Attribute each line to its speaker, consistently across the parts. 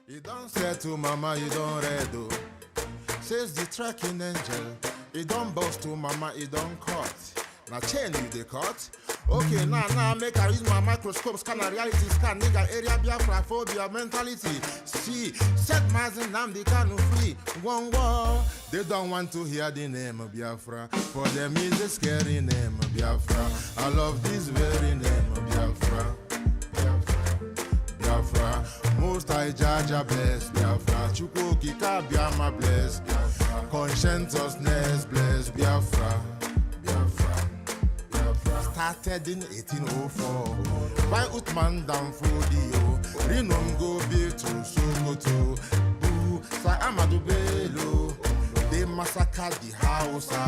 Speaker 1: You don't say to mama, you don't read, oh. Says the tracking angel. You don't boast to mama, you don't cut. Now chain you the cut. Okay, now make I use my microscope, scan a reality scan, nigga area biafra phobia mentality. See, set mazin nam the canu free. One war. They don't want to hear the name of Biafra. For them is a scary name of Biafra. I love this very name of Biafra. Biafra, most I judge a bless Biafra, Chukwuki Kabiama bless Biafra, conscientiousness bless Biafra, Biafra, Biafra. Started in 1804 by Utman Danfodio, Rinom go be to Sokoto, Boo, Sa Amadou Bello, they massacred the Hausa,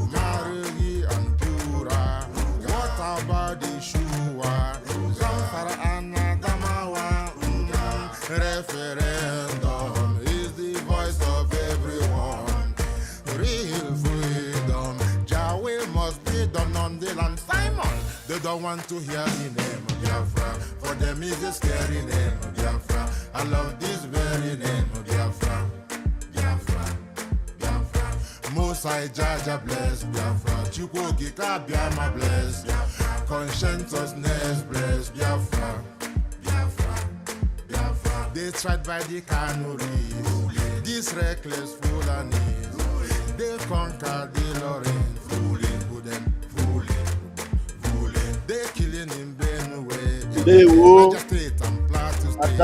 Speaker 1: Marigi and Pura. What about the Shua, Zamfara and referendum is the voice of everyone. Real freedom, Yahweh must be done on the land. Simon, they don't want to hear the name of Biafra. For them is a scary name of Biafra. I love this very name of Biafra. Biafra, Biafra. Most I Jaja bless Biafra. Chukwuki Kabiama bless Biafra. Conscientiousness bless Biafra. They tried by the canories, these reckless foolanies. They conquered the Lorraine, fooling, fooling. They killing in Benue, Niger State and Plateau State.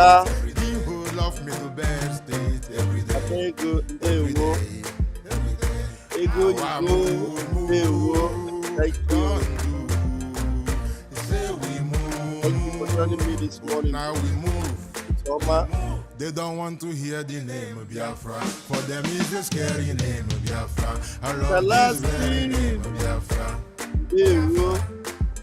Speaker 1: The whole of Middle Belt State, every day. Say we move.
Speaker 2: Thank you for joining me this morning.
Speaker 1: Now we move.
Speaker 2: They
Speaker 1: don't want to hear the name of Biafra. For them is a scary name of Biafra. I love this very name of Biafra.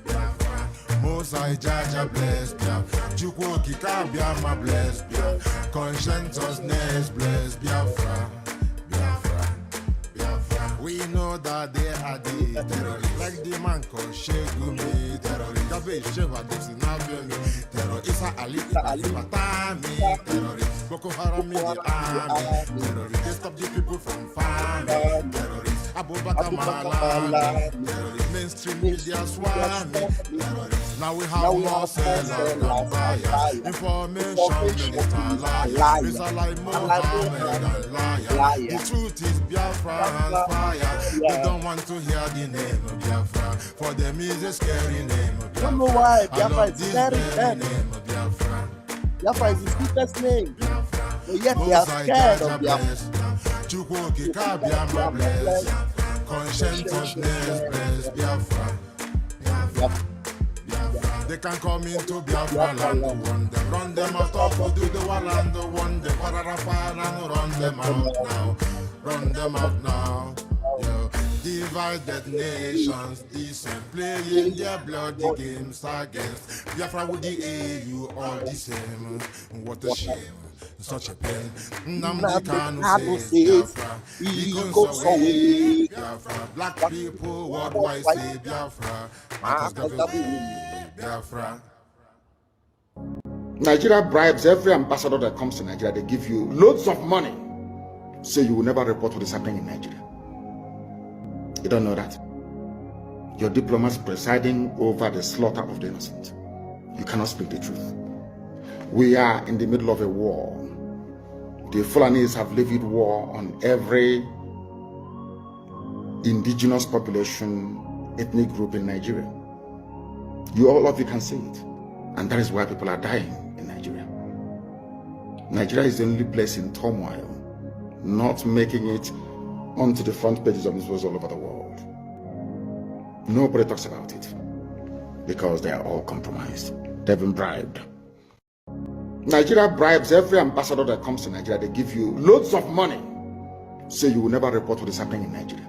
Speaker 1: Biafra. Most I Jaja bless Biafra. Chukwuki Kabiama bless Biafra. Conscientiousness bless Biafra. Biafra. Biafra. We know that they are the terrorists. Like the man called Shegumi terrorist. Isa Ali Matami, terrorists, Boko Haram in the army, terrorists, they stop the people from farming, terrorists, Abubakar Malami, terrorists, mainstream media swami, terrorists. Now we have more sellers than buyers, information minister liars, it's a lie Mohammed and liar. The truth is Biafra and fire. They don't want to hear the name of Biafra, for them is a scary name of Biafra.
Speaker 2: I don't know why Biafra is very dead.
Speaker 1: Biafra
Speaker 2: is the sweetest name, but yet they are scared of Biafra.
Speaker 1: Chukwuki Kabiama bless, conscientiousness bless Biafra. They can come into Biafra land, run them out of do the one and the one, the Pararafan and run them out now. Yeah. Divided nations, decent, playing their bloody games against Biafra with the AU, all the same. What a shame, such a pain. Namdi Kanu says Biafra, he goes away. Biafra, black people worldwide say Biafra, Biafra.
Speaker 3: Nigeria bribes every ambassador that comes to Nigeria. They give you loads of money, so you will never report what is happening in Nigeria. You don't know that. Your diplomats presiding over the slaughter of the innocent. You cannot speak the truth. We are in the middle of a war. The Fulanis have levied war on every indigenous population, ethnic group in Nigeria. All of you can see it. And that is why people are dying in Nigeria. Nigeria is the only place in turmoil, not making it onto the front pages of newspapers all over the world. Nobody talks about it because they are all compromised. They've been bribed. Nigeria bribes every ambassador that comes to Nigeria. They give you loads of money, so you will never report what is happening in Nigeria.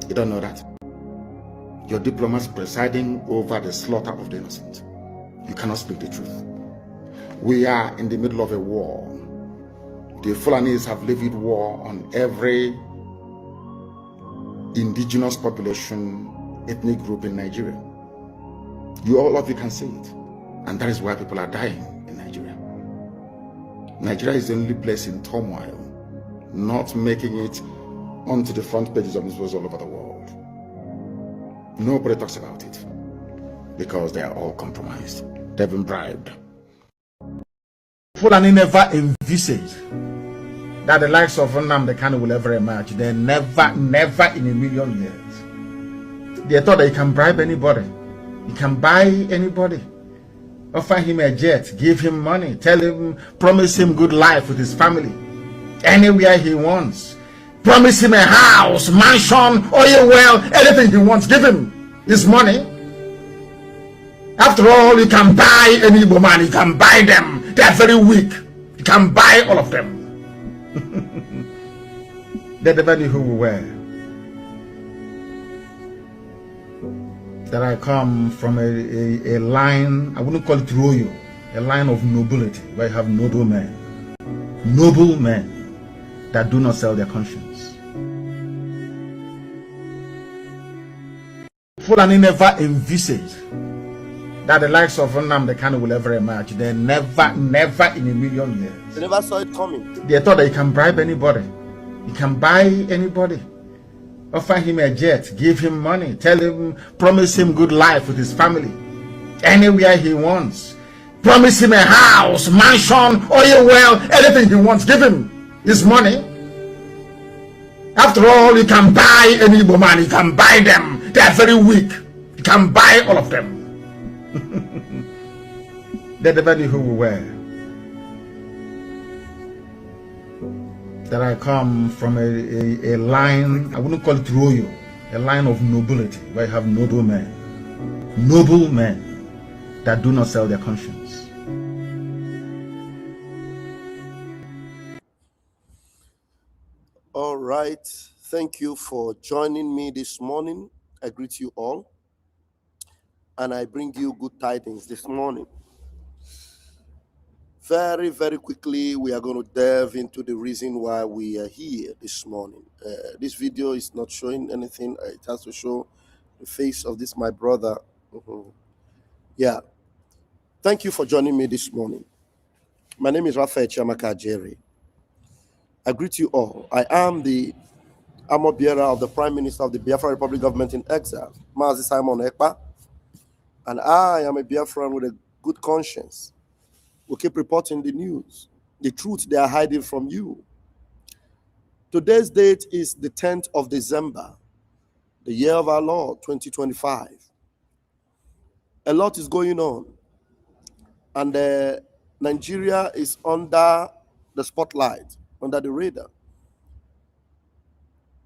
Speaker 3: You don't know that. Your diplomats presiding over the slaughter of the innocent. You cannot speak the truth. We are in the middle of a war. The Fulanis have levied war on every indigenous population, ethnic group in Nigeria. All of you can see it. And that is why people are dying in Nigeria. Nigeria is the only place in turmoil, not making it onto the front pages of newspapers all over the world. Nobody talks about it because they are all compromised. They've been bribed. Fulani never envisaged that the likes of Nnamdi Kanu will ever emerge. They never in a million years. They thought that you can bribe anybody. You can buy anybody. Offer him a jet, give him money, tell him, promise him good life with his family, anywhere he wants. Promise him a house, mansion, oil well, anything he wants. Give him his money. After all, you can buy any woman, you can buy them. They are very weak. You can buy all of them. They never knew who we were. That I come from a line, I wouldn't call it royal, a line of nobility, where you have noble men that do not sell their conscience. Fulani never envisaged that the likes of Nnamdi Kanu will ever emerge. They never in a million years.
Speaker 2: They never saw it coming.
Speaker 3: They thought that you can bribe anybody. You can buy anybody. Offer him a jet, give him money, tell him, promise him good life with his family, anywhere he wants. Promise him a house, mansion, oil well, anything he wants. Give him his money. After all, you can buy any woman, you can buy them. They are very weak. You can buy all of them. They never knew who we were. That I come from a line, I wouldn't call it royal, a line of nobility, where you have noble men that do not sell their conscience.
Speaker 2: All right. Thank you for joining me this morning. I greet you all. And I bring you good tidings this morning. Very, very quickly, we are going to delve into the reason why we are here this morning. This video is not showing anything. It has to show the face of this, my brother. Yeah. Thank you for joining me this morning. My name is Raphael Chiamaka Jerry. I greet you all. I am the armor bearer of the Prime Minister of the Biafra Republic government in exile, Mazi Simon Ekpa. And I am a Biafran with a good conscience. We keep reporting the news, the truth they are hiding from you. Today's date is the 10th of December, the year of our Lord, 2025. A lot is going on, and Nigeria is under the spotlight, under the radar,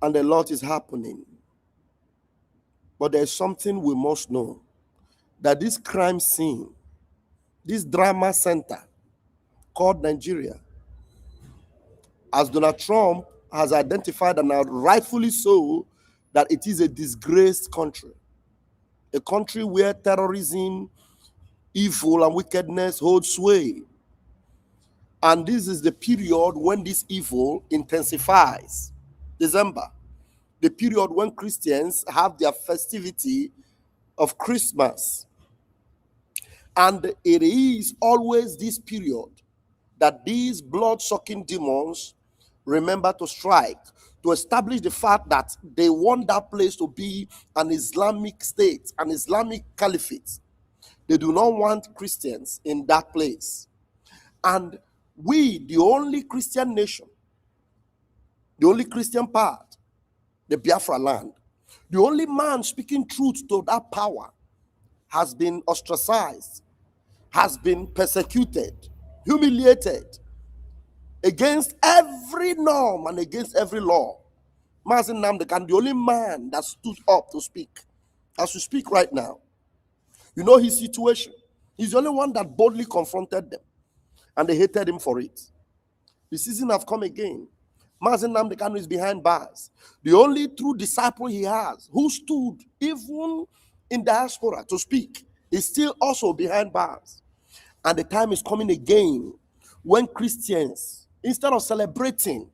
Speaker 2: and a lot is happening. But there's something we must know, that this crime scene, this drama center called Nigeria, as Donald Trump has identified, and now rightfully so, that it is a disgraced country, a country where terrorism, evil, and wickedness hold sway. And this is the period when this evil intensifies. December, the period when Christians have their festivity of Christmas. And it is always this period that these blood-sucking demons remember to strike, to establish the fact that they want that place to be an Islamic state, an Islamic caliphate. They do not want Christians in that place. And we, the only Christian nation, the only Christian part, the Biafra land, the only man speaking truth to that power, has been ostracized, has been persecuted, humiliated, against every norm and against every law. Mazi Nnamdi Kanu, the only man that stood up to speak, as we speak right now. You know his situation. He's the only one that boldly confronted them, and they hated him for it. The season have come again. Mazi Nnamdi Kanu is behind bars. The only true disciple he has, who stood even in diaspora to speak, is still also behind bars. And the time is coming again when Christians, instead of celebrating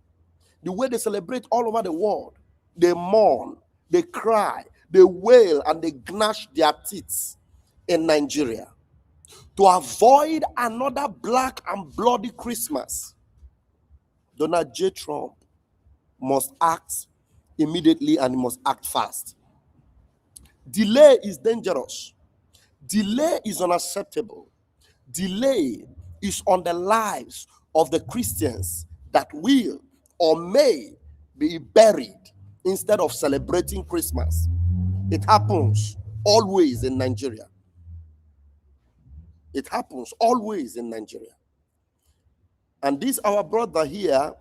Speaker 2: the way they celebrate all over the world, they mourn, they cry, they wail, and they gnash their teeth in Nigeria. to avoid another black and bloody Christmas, Donald J. Trump must act immediately and he must act fast. Delay is dangerous. Delay is unacceptable. Delay is on the lives of the Christians that will or may be buried instead of celebrating Christmas. It happens always in Nigeria. It happens always in Nigeria. And this our brother here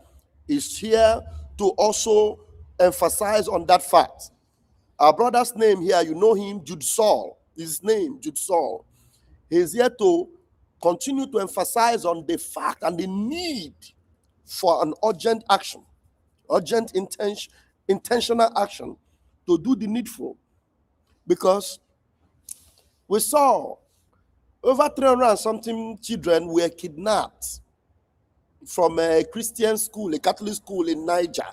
Speaker 2: is here to also emphasize on that fact. Our brother's name here, you know him, Jude Saul. His name, Jude Saul. He's here to continue to emphasize on the fact and the need for an urgent action, urgent intentional action to do the needful. Because we saw over 300 and something children were kidnapped from a Christian school, a Catholic school in Niger.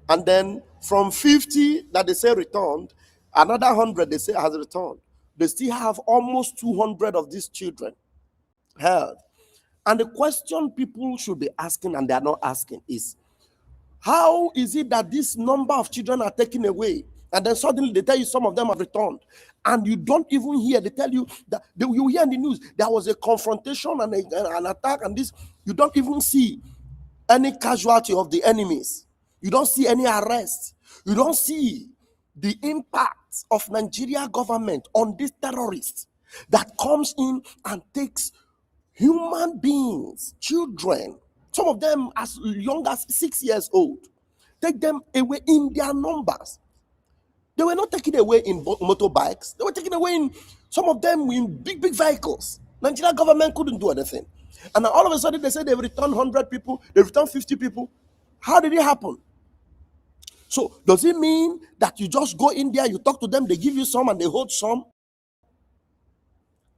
Speaker 2: And then from 50 that they say returned, another 100 they say has returned. They still have almost 200 of these children held. And the question people should be asking, and they are not asking, is how is it that this number of children are taken away? And then suddenly they tell you some of them have returned. And you don't even hear. They tell you that you hear in the news there was a confrontation and an attack, and this. You don't even see any casualty of the enemies. You don't see any arrest. You don't see the impact of Nigeria government on these terrorists that comes in and takes human beings, children, some of them as young as 6 years old, take them away in their numbers. They were not taken away in motorbikes. They were taken away in, some of them in big vehicles. Nigeria government couldn't do anything. And all of a sudden they said they've returned 100 people, they've returned 50 people. How did it happen? So does it mean that you just go in there, you talk to them, they give you some and they hold some?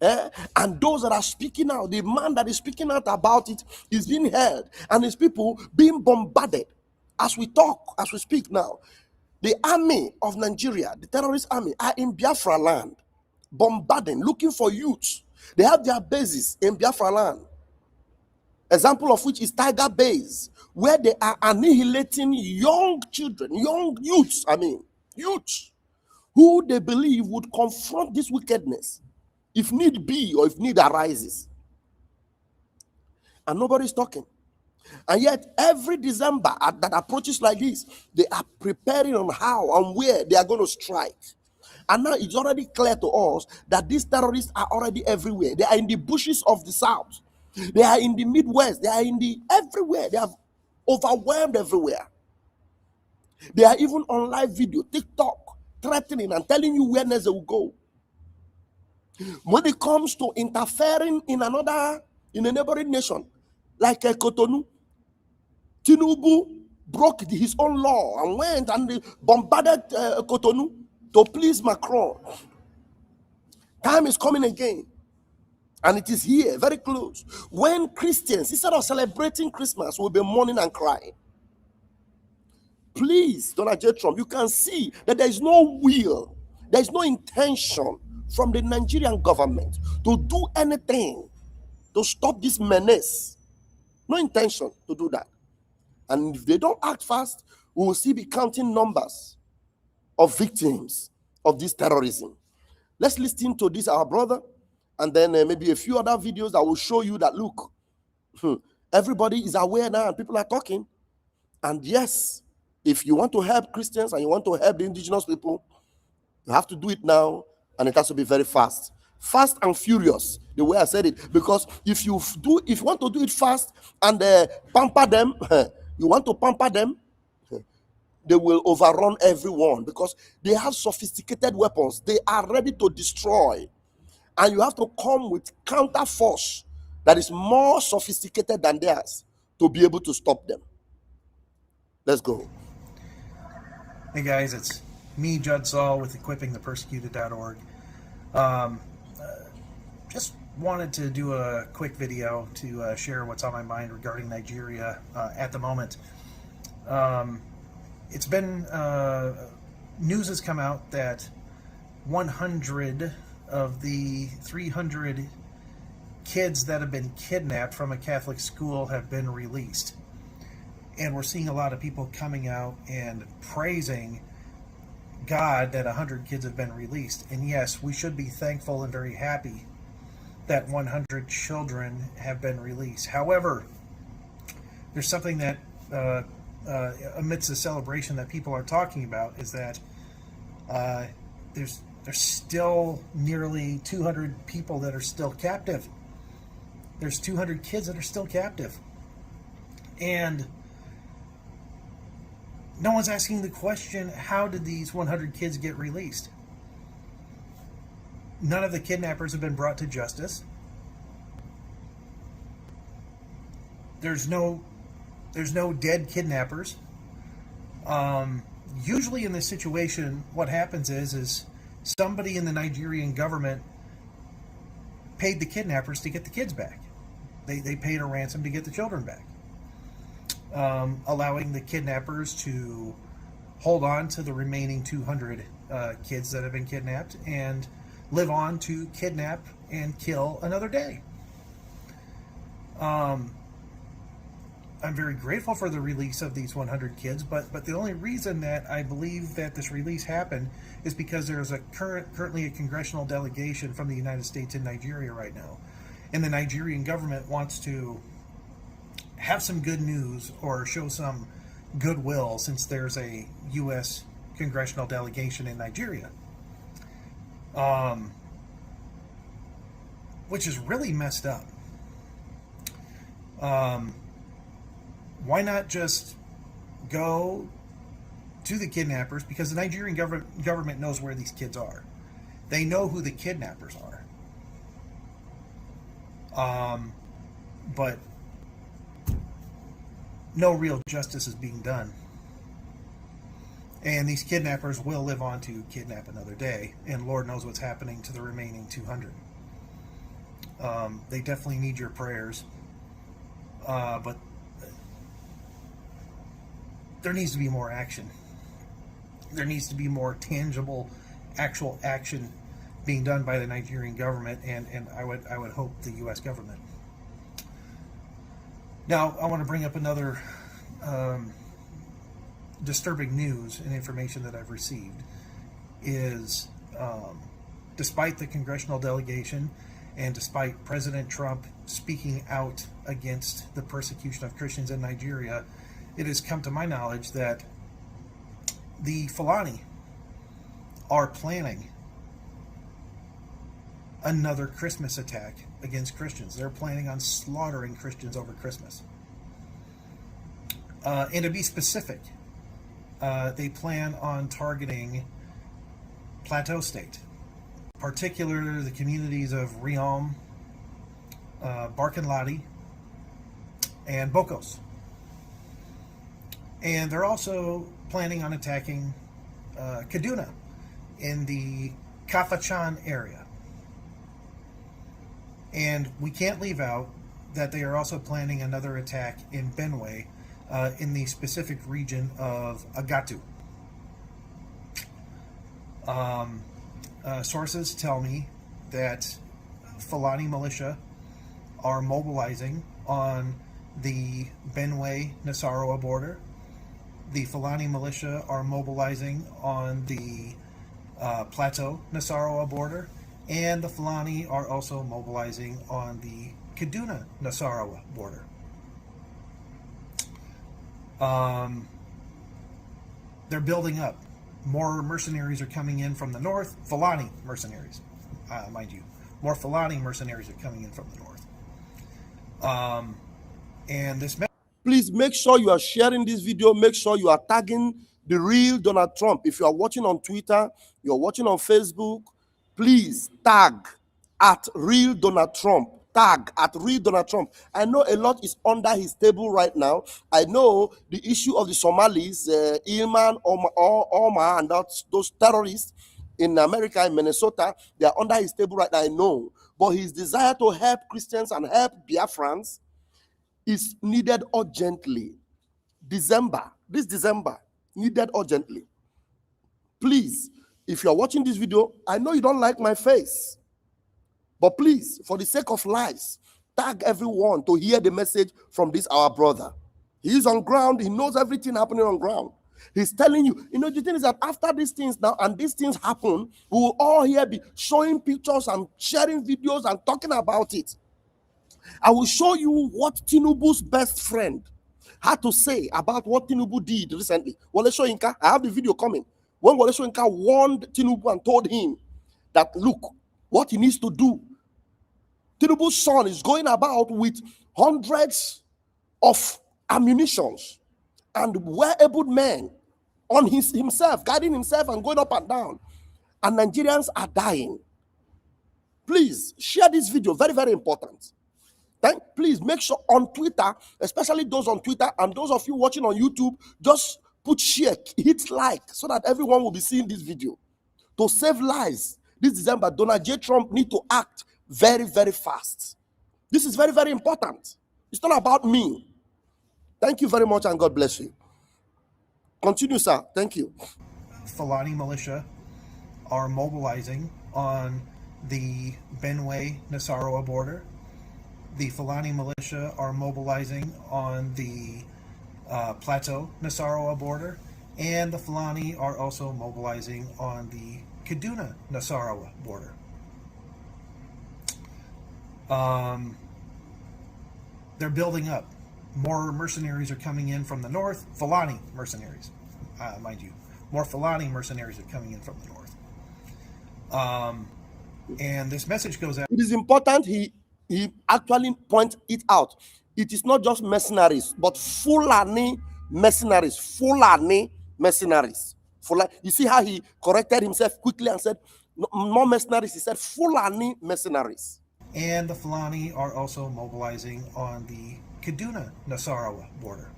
Speaker 2: And those that are speaking out, the man that is speaking out about it is being held, and his people being bombarded. As we talk, as we speak now, the army of Nigeria, the terrorist army, are in Biafra land, bombarding, looking for youths. They have their bases in Biafra land. Example of which is Tiger Base, where they are annihilating young children, young youths, youths, who they believe would confront this wickedness, if need be or if need arises. And nobody's talking. And yet, every December that approaches like this, they are preparing on how and where they are going to strike. And now it's already clear to us that these terrorists are already everywhere. They are in the bushes of the south. They are in the Midwest. They are in the everywhere. They have overwhelmed everywhere. They are even on live video, TikTok, threatening and telling you where next they will go. When it comes to interfering in a neighboring nation, like Cotonou, Tinubu broke his own law and went and bombarded Cotonou to please Macron. Time is coming again. And it is here, very close, when Christians, instead of celebrating Christmas, will be mourning and crying. Please, Donald J. Trump, you can see that there is no will, there is no intention from the Nigerian government to do anything to stop this menace. No intention to do that. And if they don't act fast, we will see be counting numbers of victims of this terrorism. Let's listen to this, our brother, and then maybe a few other videos that will show you that, look, everybody is aware now and people are talking. And yes, if you want to help Christians and you want to help the indigenous people, you have to do it now, and it has to be very fast. Fast and furious, the way I said it. Because if you want to do it fast and pamper them, you want to pamper them, they will overrun everyone because they have sophisticated weapons. They are ready to destroy. And you have to come with counter force that is more sophisticated than theirs to be able to stop them. Let's go.
Speaker 4: Hey guys, it's me, Judd Saul, with equippingthepersecuted.org. Just wanted to do a quick video to share what's on my mind regarding Nigeria at the moment. It's been, news has come out that 100 of the 300 kids that have been kidnapped from a Catholic school have been released. And we're seeing a lot of people coming out and praising God that 100 kids have been released. And yes, we should be thankful and very happy that 100 children have been released. However, there's something that amidst the celebration that people are talking about is that there's still nearly 200 people that are still captive. There's 200 kids that are still captive. And no one's asking the question, how did these 100 kids get released? None of the kidnappers have been brought to justice. There's no dead kidnappers. Usually in this situation, what happens is somebody in the Nigerian government paid the kidnappers to get the kids back. They paid a ransom to get the children back, allowing the kidnappers to hold on to the remaining 200 kids that have been kidnapped and live on to kidnap and kill another day. I'm very grateful for the release of these 100 kids, but the only reason that I believe that this release happened is because there's currently a congressional delegation from the United States in Nigeria right now. And the Nigerian government wants to have some good news or show some goodwill since there's a U.S. congressional delegation in Nigeria. Which is really messed up. Why not just go to the kidnappers? Because the Nigerian government knows where these kids are. They know who the kidnappers are. But no real justice is being done. And these kidnappers will live on to kidnap another day. And Lord knows what's happening to the remaining 200. They definitely need your prayers. But there needs to be more action. There needs to be more tangible, actual action being done by the Nigerian government, and I would hope the U.S. government. Now, I want to bring up another disturbing news and information that I've received is despite the congressional delegation and despite President Trump speaking out against the persecution of Christians in Nigeria, it has come to my knowledge that the Fulani are planning another Christmas attack against Christians. They're planning on slaughtering Christians over Christmas. And to be specific, they plan on targeting Plateau State, particularly the communities of Riom, Barkin-Ladi, and Bokos. And they're also planning on attacking Kaduna in the Kafachan area. And we can't leave out that they are also planning another attack in Benue in the specific region of Agatu. Sources tell me that Fulani militia are mobilizing on the Benue-Nasarawa border. The Fulani militia are mobilizing on the Plateau-Nasarawa border, and the Fulani are also mobilizing on the Kaduna-Nasarawa border. They're building up. More mercenaries are coming in from the north. Fulani mercenaries, mind you. More Fulani mercenaries are coming in from the north. And this...
Speaker 2: Please make sure you are sharing this video. Make sure you are tagging the real Donald Trump. If you are watching on Twitter, you're watching on Facebook, please tag at real Donald Trump. Tag at real Donald Trump. I know a lot is under his table right now. I know the issue of the Somalis, Ilman, Omar, and those terrorists in America, in Minnesota, they are under his table right now. I know. But his desire to help Christians and help Biafrans is needed urgently. This December, needed urgently. Please, if you're watching this video, I know you don't like my face. But please, for the sake of lives, tag everyone to hear the message from this our brother. He is on ground. He knows everything happening on ground. He's telling you, the thing is that after these things now and these things happen, we will all here be showing pictures and sharing videos and talking about it. I will show you what Tinubu's best friend had to say about what Tinubu did recently. Wole Soyinka, I have the video coming. When Wole Soyinka warned Tinubu and told him that, look, what he needs to do. Tinubu's son is going about with hundreds of ammunitions and well-able men on himself, guiding himself and going up and down. And Nigerians are dying. Please share this video. Very, very important. Then please make sure on Twitter, especially those on Twitter and those of you watching on YouTube, just put share, hit like, so that everyone will be seeing this video. To save lives this December, Donald J. Trump need to act very, very fast. This is very, very important. It's not about me. Thank you very much and God bless you. Continue, sir. Thank you.
Speaker 4: Fulani militia are mobilizing on the Benue-Nasarawa border. The Fulani militia are mobilizing on the Plateau-Nasarawa border. And the Fulani are also mobilizing on the Kaduna-Nasarawa border. They're building up. More mercenaries are coming in from the north. Fulani mercenaries, mind you. More Fulani mercenaries are coming in from the north. And this message goes out.
Speaker 2: It is important he actually points it out. It is not just mercenaries, but Fulani mercenaries. Fulani mercenaries. You see how he corrected himself quickly and said, no mercenaries. He said Fulani mercenaries.
Speaker 4: And the Fulani are also mobilizing on the Kaduna-Nasarawa border.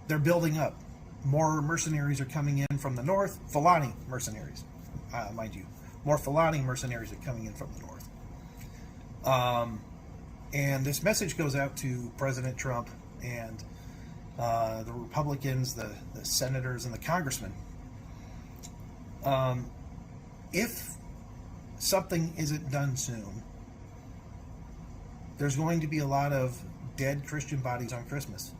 Speaker 4: They're building up. More mercenaries are coming in from the north. Fulani mercenaries, mind you. More Fulani mercenaries are coming in from the north. And this message goes out to President Trump and the Republicans, the senators, and the congressmen. If something isn't done soon, there's going to be a lot of dead Christian bodies on Christmas.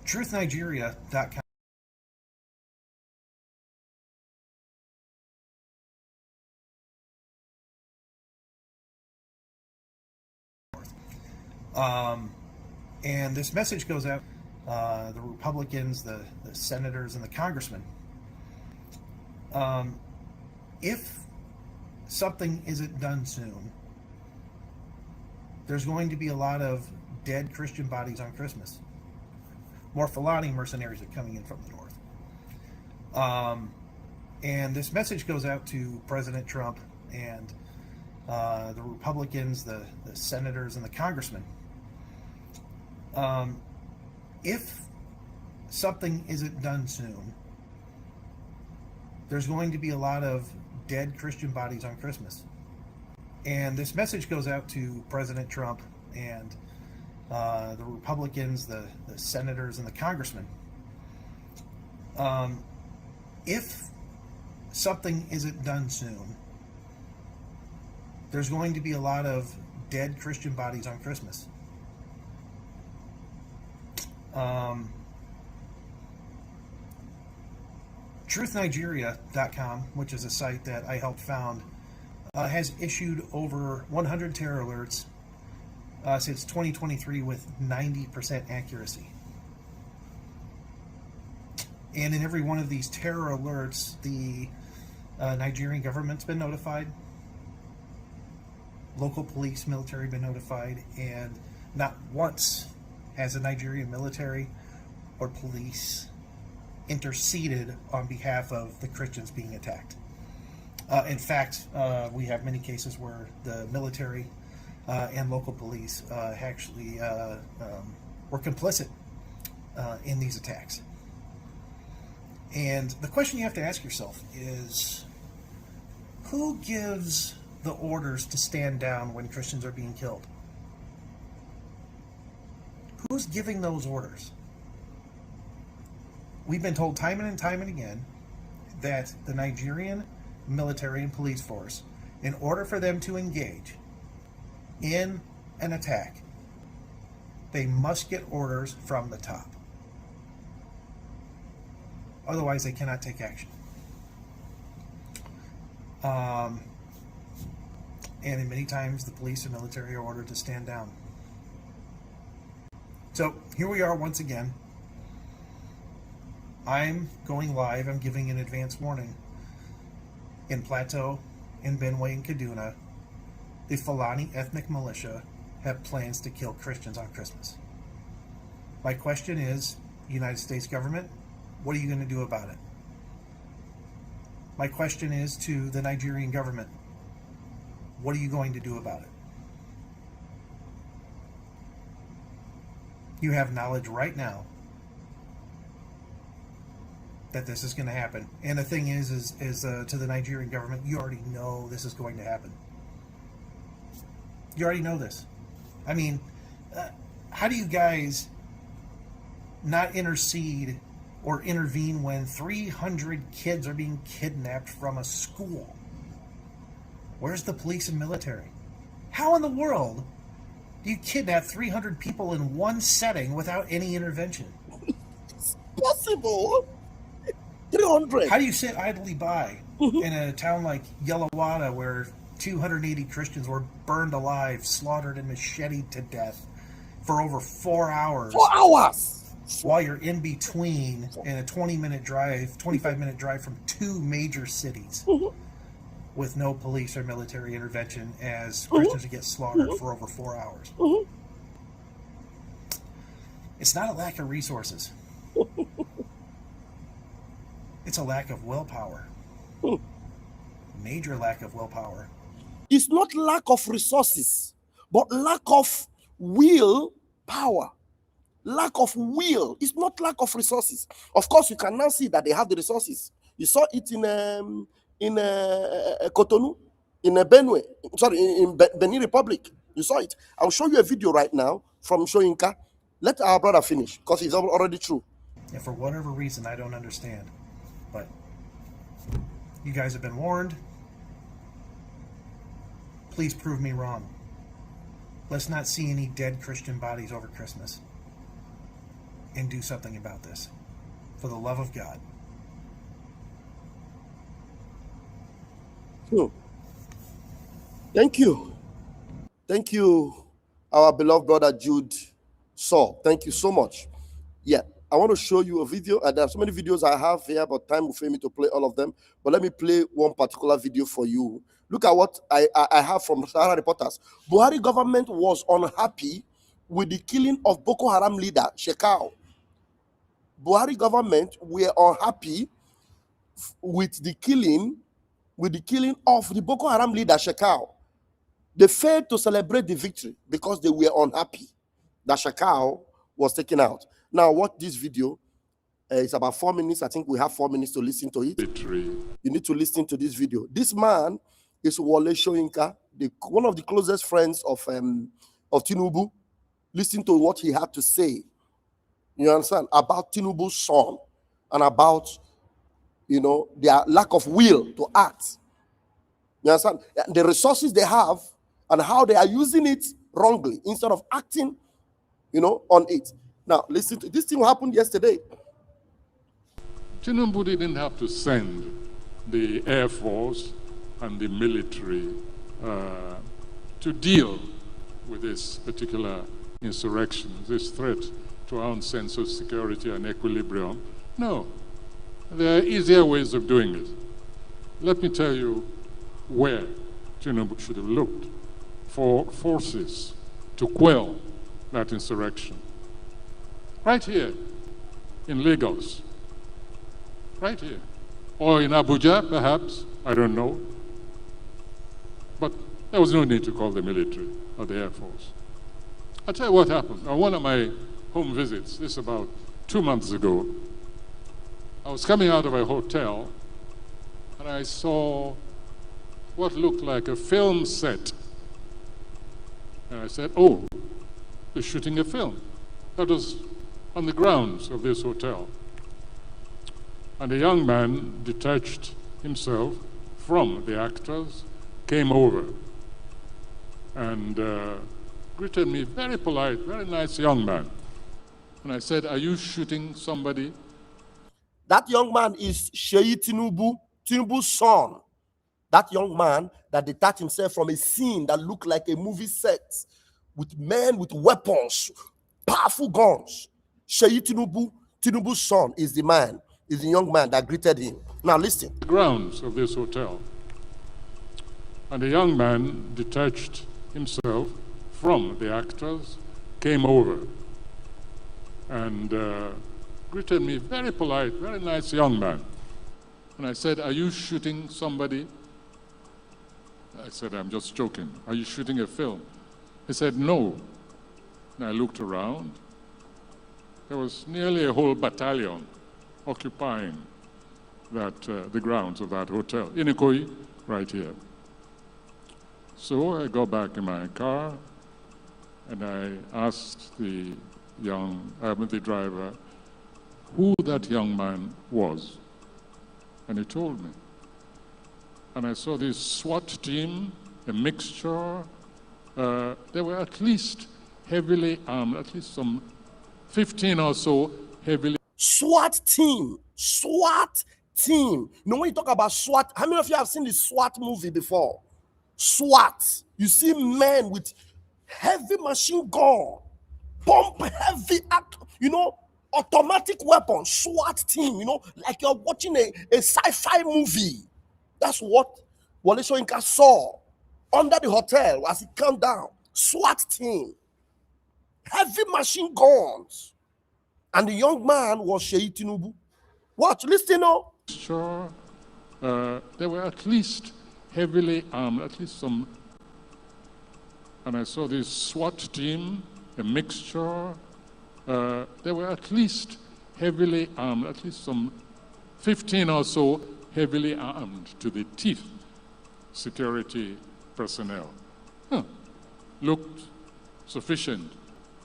Speaker 4: TruthNigeria.com and this message goes out the Republicans, the senators, and the congressmen. If something isn't done soon, there's going to be a lot of dead Christian bodies on Christmas. More Fulani mercenaries are coming in from the north. And this message goes out to President Trump and the Republicans, the senators, and the congressmen. If something isn't done soon, there's going to be a lot of dead Christian bodies on Christmas. And this message goes out to President Trump and the Republicans, the senators, and the congressmen. If something isn't done soon, there's going to be a lot of dead Christian bodies on Christmas. TruthNigeria.com, which is a site that I helped found, has issued over 100 terror alerts since 2023 with 90% accuracy. And in every one of these terror alerts, the Nigerian government's been notified, local police, military been notified, and not once has the Nigerian military or police interceded on behalf of the Christians being attacked. In fact, we have many cases where the military and local police actually were complicit in these attacks. And the question you have to ask yourself is, who gives the orders to stand down when Christians are being killed? Who's giving those orders? We've been told time and time and again that the Nigerian military and police force, in order for them to engage in an attack, they must get orders from the top. Otherwise, they cannot take action. And many times the police and military are ordered to stand down. So here we are once again. I'm going live. I'm giving an advance warning. In Plateau, in Benue, and Kaduna, the Fulani ethnic militia have plans to kill Christians on Christmas. My question is, United States government, what are you going to do about it? My question is to the Nigerian government, what are you going to do about it? You have knowledge right now that this is going to happen. And the thing is to the Nigerian government, you already know this is going to happen. You already know this. I mean, how do you guys not intercede or intervene when 300 kids are being kidnapped from a school? Where's the police and military? How in the world do you kidnap 300 people in one setting without any intervention?
Speaker 2: It's possible. 300.
Speaker 4: How do you sit idly by in a town like Yellowada where 280 Christians were burned alive, slaughtered, and macheted to death for over 4 hours?
Speaker 2: 4 hours!
Speaker 4: While you're in between in a 25-minute drive from two major cities with no police or military intervention as Christians get slaughtered for over 4 hours. It's not a lack of resources. It's a lack of willpower. Major lack of willpower.
Speaker 2: It's not lack of resources, but lack of willpower. Lack of will. It's not lack of resources. Of course, you can now see that they have the resources. You saw it in Cotonou, in Benue, sorry, in Benin Republic. You saw it. I'll show you a video right now from Shoyinka. Let our brother finish, because he's already through.
Speaker 4: And for whatever reason, I don't understand. But you guys have been warned. Please prove me wrong. Let's not see any dead Christian bodies over Christmas. And do something about this. For the love of God.
Speaker 2: Thank you. Thank you, our beloved brother Jude Saul. Thank you so much. Yeah, I want to show you a video. There are so many videos I have here, but time will fail me to play all of them. But let me play one particular video for you. Look at what I have from Sahara Reporters. Buhari government was unhappy with the killing of Boko Haram leader Shekau. Buhari government were unhappy with the killing of the Boko Haram leader Shekau. They failed to celebrate the victory because they were unhappy that Shekau was taken out. Now watch this video. It's about 4 minutes. I think we have 4 minutes to listen to it. Victory. You need to listen to this video. This man is Wole Soyinka, one of the closest friends of Tinubu. Listen to what he had to say. You understand? About Tinubu's son and about, their lack of will to act. You understand? The resources they have and how they are using it wrongly instead of acting, on it. Now, listen to this thing happened yesterday.
Speaker 5: Tinubu didn't have to send the Air Force and the military to deal with this particular insurrection, this threat to our own sense of security and equilibrium. No, there are easier ways of doing it. Let me tell you where Tinubu should have looked for forces to quell that insurrection. Right here in Lagos, right here, or in Abuja, perhaps, I don't know. But there was no need to call the military or the Air Force. I'll tell you what happened. On one of my home visits, this about 2 months ago, I was coming out of a hotel and I saw what looked like a film set. And I said, oh, they're shooting a film. That was on the grounds of this hotel. And a young man detached himself from the actors, came over and greeted me, very polite, very nice young man. And I said, "Are you shooting somebody?"
Speaker 2: That young man is Sheyi Tinubu's son. That young man that detached himself from a scene that looked like a movie set with men with weapons, powerful guns. Sheyi Tinubu's son is the young man that greeted him. Now listen.
Speaker 5: The grounds of this hotel. And a young man detached himself from the actors, came over and greeted me, very polite, very nice young man. And I said, "Are you shooting somebody?" I said, "I'm just joking. Are you shooting a film?" He said, "No." And I looked around. There was nearly a whole battalion occupying the grounds of that hotel, in Ikoyi, right here. So I got back in my car and I asked the driver who that young man was. And he told me. And I saw this SWAT team, a mixture. They were at least heavily armed, at least some 15 or so heavily.
Speaker 2: SWAT team. You know, when you talk about SWAT, how many of you have seen the SWAT movie before? SWAT. You see men with heavy machine gun, pump heavy, automatic weapon, SWAT team, like you're watching a sci-fi movie. That's what Wole Soyinka saw under the hotel as he came down. SWAT team, heavy machine guns. And the young man was Sheyi Tinubu. Watch, listen up.
Speaker 5: Sure, they were at least heavily armed, at least some. And I saw this SWAT team, a mixture. They were at least heavily armed, at least some 15 or so heavily armed to the teeth security personnel. Looked sufficient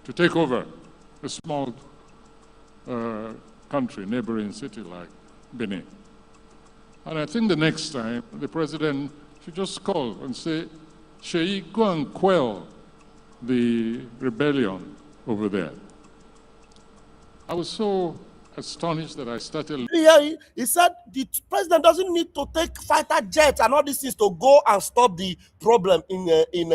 Speaker 5: to take over a small country, neighboring city like Benin. And I think the next time the president should just call and say, "Sheyi, go and quell the rebellion over there." I was so astonished that I started.
Speaker 2: Yeah, he said the president doesn't need to take fighter jets and all these things to go and stop the problem in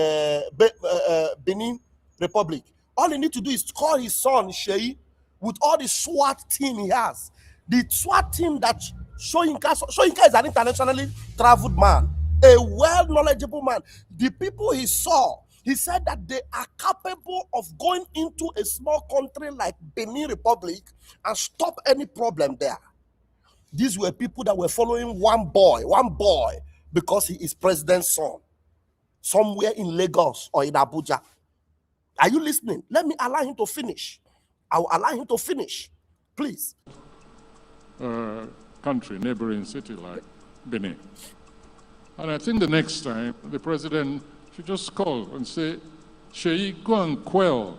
Speaker 2: Benin Republic. All he needs to do is call his son Sheyi with all the SWAT team he has. The SWAT team that Soyinka is an internationally traveled man, a well-knowledgeable man. The people he saw, he said that they are capable of going into a small country like Benin Republic and stop any problem there. These were people that were following one boy, because he is president's son, somewhere in Lagos or in Abuja. Are you listening? Let me allow him to finish. I will allow him to finish. Please.
Speaker 5: Country, neighboring city like Benin. And I think the next time the president should just call and say, "Sheyi, go and quell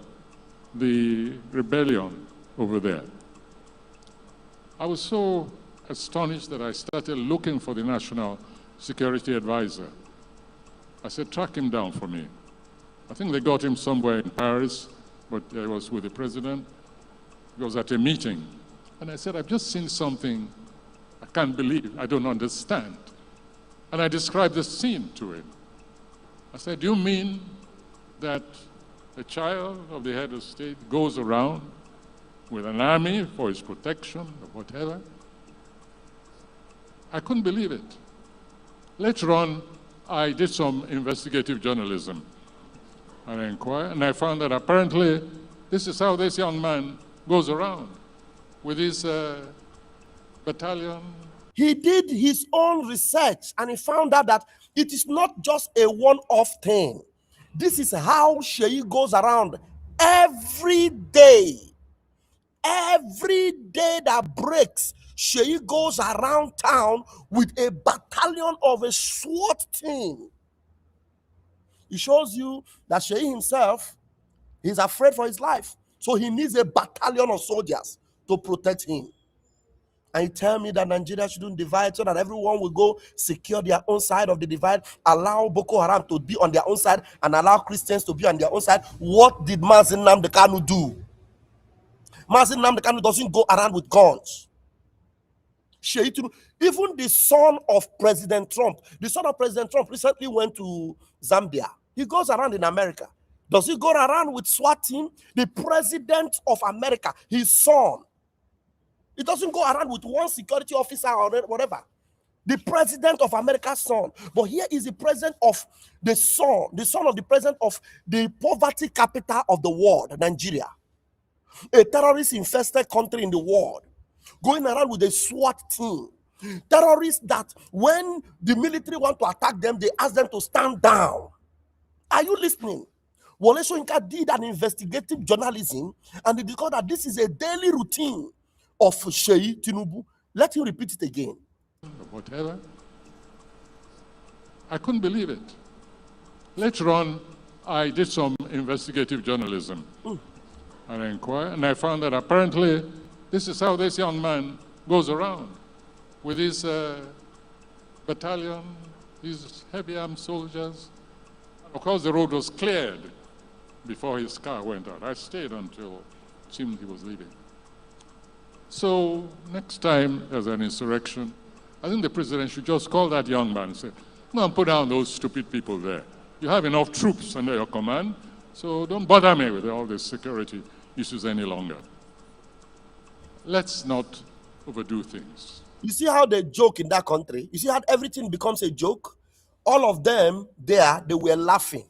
Speaker 5: the rebellion over there." I was so astonished that I started looking for the National Security Advisor. I said, "Track him down for me." I think they got him somewhere in Paris, but I was with the president. He was at a meeting. And I said, "I've just seen something I can't believe, I don't understand." And I described the scene to him. I said, "Do you mean that a child of the head of state goes around with an army for his protection or whatever?" I couldn't believe it. Later on, I did some investigative journalism. And I inquired, and I found that apparently this is how this young man goes around with his battalion.
Speaker 2: He did his own research and he found out that it is not just a one-off thing. This is how Sheyi goes around every day. Every day that breaks, Sheyi goes around town with a battalion of a SWAT team. It shows you that Sheyi himself, he's afraid for his life. So he needs a battalion of soldiers to protect him. And you tell me that Nigeria shouldn't divide so that everyone will go secure their own side of the divide, allow Boko Haram to be on their own side, and allow Christians to be on their own side. What did Mazin Nnamdi Kanu do? Mazin Nnamdi Kanu doesn't go around with guns. Even the son of President Trump, recently went to Zambia. He goes around in America. Does he go around with SWAT team? The president of America, his son, he doesn't go around with one security officer or whatever. The president of America's son. But here is the president of the son of the president of the poverty capital of the world, Nigeria. A terrorist-infested country in the world, going around with a SWAT team. Terrorists that when the military want to attack them, they ask them to stand down. Are you listening? Wole Soyinka did an investigative journalism, and he discovered that this is a daily routine of Sheyi Tinubu. Let him repeat it again.
Speaker 5: Whatever. I couldn't believe it. Later on, I did some investigative journalism. And I inquired, and I found that apparently this is how this young man goes around with his battalion, these heavy armed soldiers. Of course, the road was cleared before his car went out. I stayed until it seemed he was leaving. So next time there's an insurrection, I think the president should just call that young man and say, "Go and put down those stupid people there. You have enough troops under your command, so don't bother me with all these security issues any longer." Let's not overdo things.
Speaker 2: You see how they joke in that country? You see how everything becomes a joke? All of them there, they were laughing.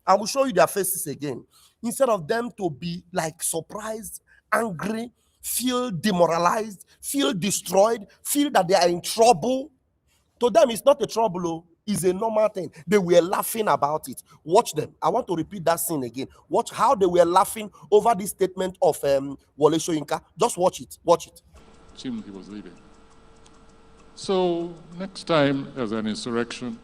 Speaker 2: I will show you their faces again. Instead of them to be like surprised, angry, feel demoralized, feel destroyed, feel that they are in trouble. To them, it's not a trouble, it's a normal thing. They were laughing about it. Watch them. I want to repeat that scene again. Watch how they were laughing over this statement of Wole Soyinka. Just watch it. Watch it.
Speaker 5: Seemed he was leaving. So next time there's an insurrection,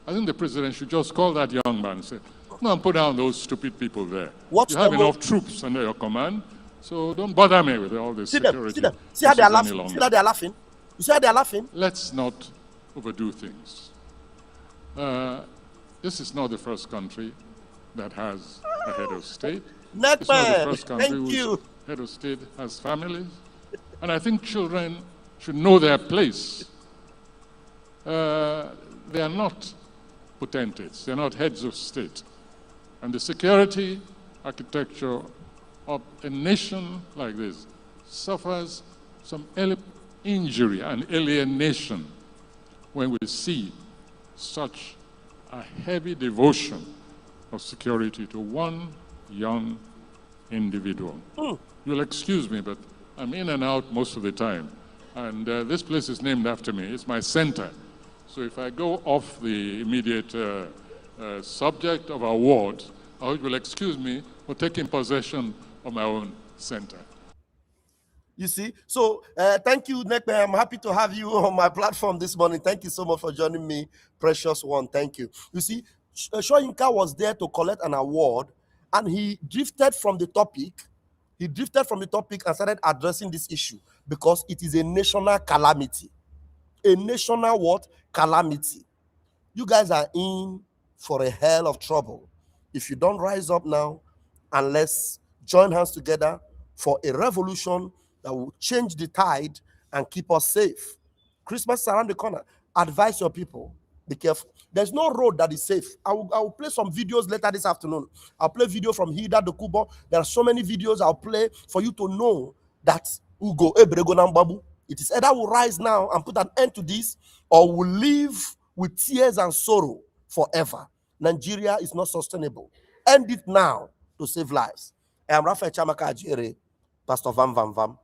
Speaker 5: I think the president should just call that young man and say, "Go and put down those stupid people there.
Speaker 2: Watch
Speaker 5: you have
Speaker 2: them.
Speaker 5: enough troops under your command, so don't bother me with all this
Speaker 2: See
Speaker 5: security."
Speaker 2: them. See how they are
Speaker 5: issues any
Speaker 2: laughing.
Speaker 5: longer.
Speaker 2: See how they are laughing. You see how they are laughing?
Speaker 5: Let's not overdo things. This is not the first country that has a head of state. It's not the first country
Speaker 2: Thank
Speaker 5: whose
Speaker 2: you.
Speaker 5: head of state has families. And I think children should know their place. They are not potentates. They're not heads of state. And the security architecture of a nation like this suffers some injury and alienation when we see such a heavy devotion of security to one young individual. You'll excuse me, but I'm in and out most of the time. And this place is named after me. It's my center. So if I go off the immediate subject of our ward, I hope you'll excuse me for taking possession of my own center.
Speaker 2: You see? So thank you, Nekpe. I'm happy to have you on my platform this morning. Thank you so much for joining me, precious one. Thank you. You see, Soyinka was there to collect an award, and he drifted from the topic. He drifted from the topic and started addressing this issue because it is a national calamity. A national what? Calamity. You guys are in for a hell of trouble if you don't rise up now, and let's join hands together for a revolution that will change the tide and keep us safe. Christmas is around the corner. Advise your people. Be careful. There's no road that is safe. I will play some videos later this afternoon. I'll play video from Hida Dokubo. There are so many videos I'll play for you to know that Ugo Ebrego Nambabu. It is either we'll rise now and put an end to this, or we'll live with tears and sorrow forever. Nigeria is not sustainable. End it now to save lives. I am Raphael Chamaka Ajere, Pastor Vam Vam Vam.